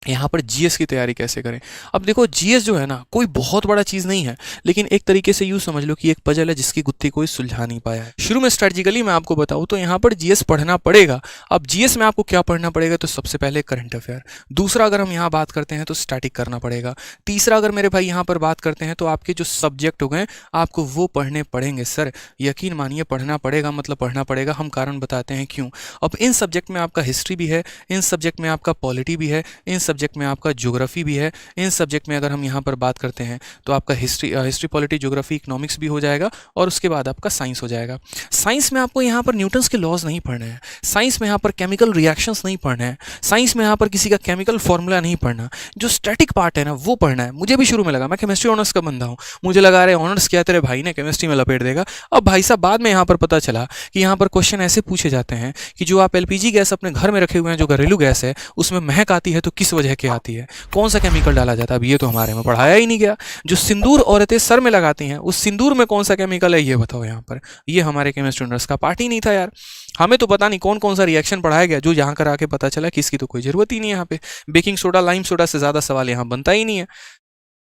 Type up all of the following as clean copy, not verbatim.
यहाँ पर जीएस की तैयारी कैसे करें। अब देखो जीएस जो है ना कोई बहुत बड़ा चीज़ नहीं है, लेकिन एक तरीके से यूँ समझ लो कि एक पजल है जिसकी गुत्थी कोई सुलझा नहीं पाया है। शुरू में स्ट्रेटजिकली मैं आपको बताऊँ तो यहाँ पर जीएस पढ़ना पड़ेगा। अब जीएस में आपको क्या पढ़ना पड़ेगा, तो सबसे पहले करंट अफेयर, दूसरा अगर हम यहाँ बात करते हैं तो स्टैटिक करना पड़ेगा, तीसरा अगर मेरे भाई यहाँ पर बात करते हैं तो आपके जो सब्जेक्ट हो गए आपको वो पढ़ने पड़ेंगे। सर यकीन मानिए पढ़ना पड़ेगा, मतलब पढ़ना पड़ेगा। हम कारण बताते हैं क्यों। अब इन सब्जेक्ट में आपका हिस्ट्री भी है, इन सब्जेक्ट में आपका पॉलिटी भी है, इन सब्जेक्ट में आपका ज्योग्राफी भी है, इन सब्जेक्ट में अगर हम यहाँ पर बात करते हैं तो आपका हिस्ट्री पॉलिटी ज्योग्राफी इकोनॉमिक्स भी हो जाएगा, और उसके बाद आपका साइंस हो जाएगा। साइंस में आपको यहाँ पर न्यूटन्स के लॉज नहीं पढ़ने हैं, साइंस में यहाँ पर केमिकल रिएक्शंस नहीं पढ़ने हैं, साइंस में यहाँ पर किसी का केमिकल फॉर्मूला नहीं पढ़ना, जो स्टैटिक पार्ट है ना वो पढ़ना है। मुझे भी शुरू में लगा, मैं केमिस्ट्री ऑनर्स का बंदा हूँ, मुझे लगा रहे ऑनर्स किया तेरे भाई ने केमिस्ट्री में लपेट देगा। अब भाई साहब बाद में यहाँ पर पता चला कि यहाँ पर क्वेश्चन ऐसे पूछे जाते हैं कि जो आप एलपीजी गैस अपने घर में रखे हुए हैं, जो घरेलू गैस है, उसमें महक आती है तो किस वजह की आती है, कौन सा केमिकल डाला जाता है। अब ये तो हमारे में पढ़ाया ही नहीं गया। जो सिंदूर औरतें सर में लगाती हैं उस सिंदूर में कौन सा केमिकल है ये बताओ यहाँ पर। ये हमारे केमिस्ट्री ऑनर्स का पार्ट ही नहीं था यार। हमें तो पता नहीं कौन कौन सा रिएक्शन पढ़ाया गया, जो यहाँ कर आके पता चला कि इसकी तो कोई जरूरत ही नहीं है। यहाँ पे बेकिंग सोडा लाइम सोडा से ज़्यादा सवाल यहाँ बनता ही नहीं है।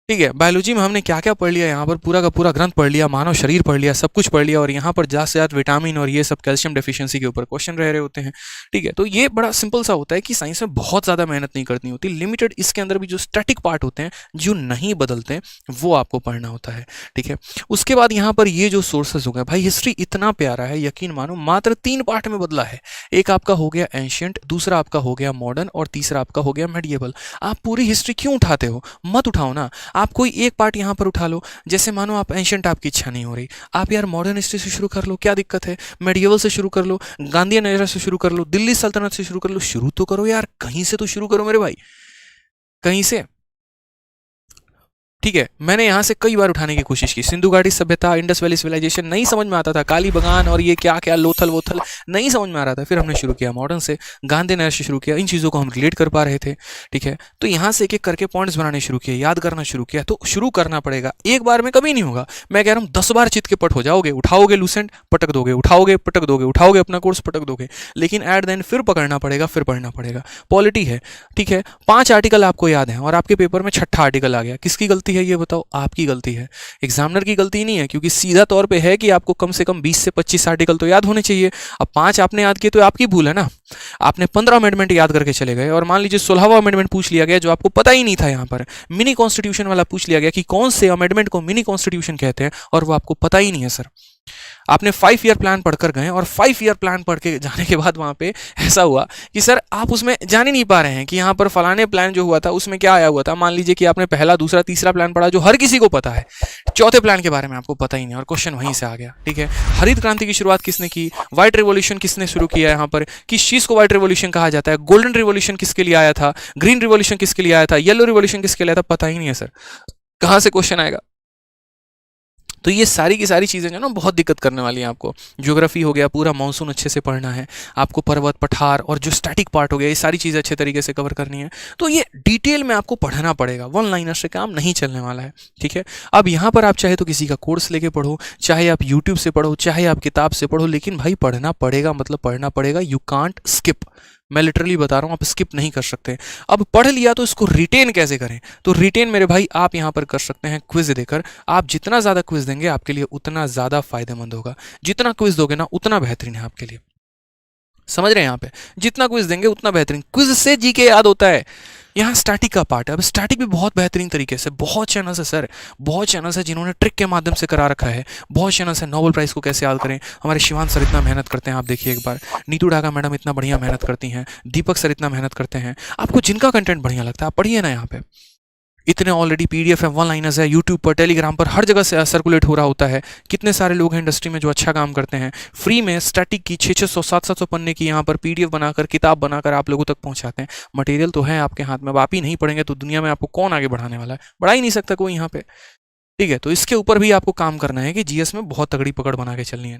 ठीक है, बायोलॉजी में हमने क्या क्या पढ़ लिया, यहाँ पर पूरा का पूरा ग्रंथ पढ़ लिया, मानव शरीर पढ़ लिया, सब कुछ पढ़ लिया, और यहाँ पर ज़्यादा से ज़्यादा विटामिन और ये सब कैल्शियम डेफिशिएंसी के ऊपर क्वेश्चन रह रहे होते हैं। ठीक है, तो ये बड़ा सिंपल सा होता है कि साइंस में बहुत ज़्यादा मेहनत नहीं करनी होती, लिमिटेड इसके अंदर भी जो स्टैटिक पार्ट होते हैं जो नहीं बदलते वो आपको पढ़ना होता है। ठीक है, उसके बाद यहाँ पर ये जो सोर्सेज हो गए भाई, हिस्ट्री इतना प्यारा है, यकीन मानो मात्र 3 पार्ट में बदला है। एक आपका हो गया एंशियंट, दूसरा आपका हो गया मॉडर्न, और तीसरा आपका हो गया मेडिएवल। आप पूरी हिस्ट्री क्यों उठाते हो, मत उठाओ ना, आप कोई एक पार्ट यहाँ पर उठा लो। जैसे मानो आप एंशियंट आपकी इच्छा नहीं हो रही, आप यार मॉडर्न हिस्ट्री से शुरू कर लो, क्या दिक्कत है, मेडिएवल से शुरू कर लो, गांधीयन एरा से शुरू कर लो, दिल्ली सल्तनत से शुरू कर लो। शुरू तो करो यार, कहीं से तो शुरू करो मेरे भाई, कहीं से। ठीक है, मैंने यहाँ से कई बार उठाने की कोशिश की, सिंधु घाटी सभ्यता, इंडस वैली सिविलाइजेशन, नहीं समझ में आता था, काली बगान और ये क्या क्या लोथल वोथल नहीं समझ में आ रहा था। फिर हमने शुरू किया मॉडर्न से, गांधी नगर से शुरू किया, इन चीज़ों को हम रिलेट कर पा रहे थे। ठीक है, तो यहाँ से एक एक करके पॉइंट्स बनाने शुरू किए, याद करना शुरू किया। तो शुरू करना पड़ेगा, एक बार में कभी नहीं होगा। मैं कह रहा हूँ 10 बार चित के पट हो जाओगे, उठाओगे लूसेंट पटक दोगे, उठाओगे पटक दोगे, उठाओगे अपना कोर्स पटक दोगे, लेकिन एट द एंड फिर पकड़ना पड़ेगा, फिर पढ़ना पड़ेगा। पॉलिटी है, ठीक है, 5 आर्टिकल आपको याद है और आपके पेपर में 6ठा आर्टिकल आ गया, किसकी गलती है ये बताओ, आपकी गलती है, एग्जामिनर की गलती नहीं है, क्योंकि सीधा तौर पे है कि आपको कम से कम 20 से 25 आर्टिकल तो याद होने चाहिए। अब 5 आपने याद किए तो आपकी भूल है ना, आपने 15 अमेंडमेंट याद करके चले गए, और मान लीजिए 16वां अमेंडमेंट पूछ लिया गया जो आपको पता ही नहीं था। यहाँ पर मिनी कॉन्स्टिट्यूशन वाला पूछ लिया गया कि कौन से अमेंडमेंट को मिनी कॉन्स्टिट्यूशन कहते हैं, और वो आपको पता ही नहीं है। सर आपने 5 ईयर प्लान पढ़कर गए, और 5 ईयर प्लान पढ़ के जाने के बाद वहाँ पे ऐसा हुआ कि सर आप उसमें जान ही नहीं पा रहे हैं कि यहाँ पर फलाने प्लान जो हुआ था उसमें क्या आया हुआ था। मान लीजिए कि आपने पहला दूसरा तीसरा प्लान पढ़ा जो हर किसी को पता है, चौथे प्लान के बारे में आपको पता ही नहीं, और क्वेश्चन वहीं से आ गया। ठीक है, हरित क्रांति की शुरुआत किसने की, व्हाइट रिवॉल्यूशन किसने शुरू किया, यहाँ पर किस चीज़ को व्हाइट रिवॉल्यूशन कहा जाता है, गोल्डन रिवॉल्यूशन किसके लिए आया था, ग्रीन रिवॉल्यूशन किसके लिए आया था, येलो रिवॉल्यूशन किसके लिए आया था, पता ही नहीं है। सर कहाँ से क्वेश्चन आएगा। तो ये सारी की सारी चीज़ें जो ना बहुत दिक्कत करने वाली हैं आपको। ज्योग्राफी हो गया, पूरा मानसून अच्छे से पढ़ना है आपको, पर्वत पठार और जो स्टैटिक पार्ट हो गया, ये सारी चीज़ें अच्छे तरीके से कवर करनी है। तो ये डिटेल में आपको पढ़ना पड़ेगा, वन लाइनर से काम नहीं चलने वाला है। ठीक है, अब यहाँ पर आप चाहे तो किसी का कोर्स लेके पढ़ो, चाहे आप यूट्यूब से पढ़ो, चाहे आप किताब से पढ़ो, लेकिन भाई पढ़ना पड़ेगा, मतलब पढ़ना पड़ेगा। यू कांट स्किप, मैं लिटरली बता रहा हूँ, आप स्किप नहीं कर सकते। अब पढ़ लिया तो इसको रिटेन कैसे करें, तो रिटेन मेरे भाई आप यहाँ पर कर सकते हैं क्विज देकर। आप जितना ज़्यादा क्विज देंगे आपके लिए उतना ज़्यादा फायदेमंद होगा, जितना क्विज दोगे ना उतना बेहतरीन है आपके लिए। समझ रहे हैं, यहाँ पे जितना क्विज देंगे उतना बेहतरीन, क्विज से जीके याद होता है। यहाँ स्टैटिक का पार्ट है, अब स्टैटिक भी बहुत बेहतरीन तरीके से, बहुत चैनल्स है सर, बहुत चैनल्स है जिन्होंने ट्रिक के माध्यम से करा रखा है, बहुत चैनल्स है। नोबेल प्राइज़ को कैसे याद करें, हमारे शिवान सर इतना मेहनत करते हैं, आप देखिए एक बार, नीतू ढाका मैडम इतना बढ़िया मेहनत करती हैं, दीपक सर इतना मेहनत करते हैं। आपको जिनका कंटेंट बढ़िया लगता है आप पढ़िए ना, यहाँ पे इतने ऑलरेडी पीडीएफ है, वन लाइनर्स है, यूट्यूब पर, टेलीग्राम पर, हर जगह से सर्कुलेट हो रहा होता है। कितने सारे लोग हैं इंडस्ट्री में जो अच्छा काम करते हैं, फ्री में स्टैटिक की 600 700 पन्ने की यहाँ पर पीडीएफ बनाकर, किताब बनाकर आप लोगों तक पहुँचाते हैं। मटेरियल तो है आपके हाथ में, अब आप ही नहीं पढ़ेंगे तो दुनिया में आपको कौन आगे बढ़ाने वाला है, बढ़ा ही नहीं सकता कोई यहाँ पे। ठीक है, तो इसके ऊपर भी आपको काम करना है कि जीएस में बहुत तगड़ी पकड़ बना के चलनी है।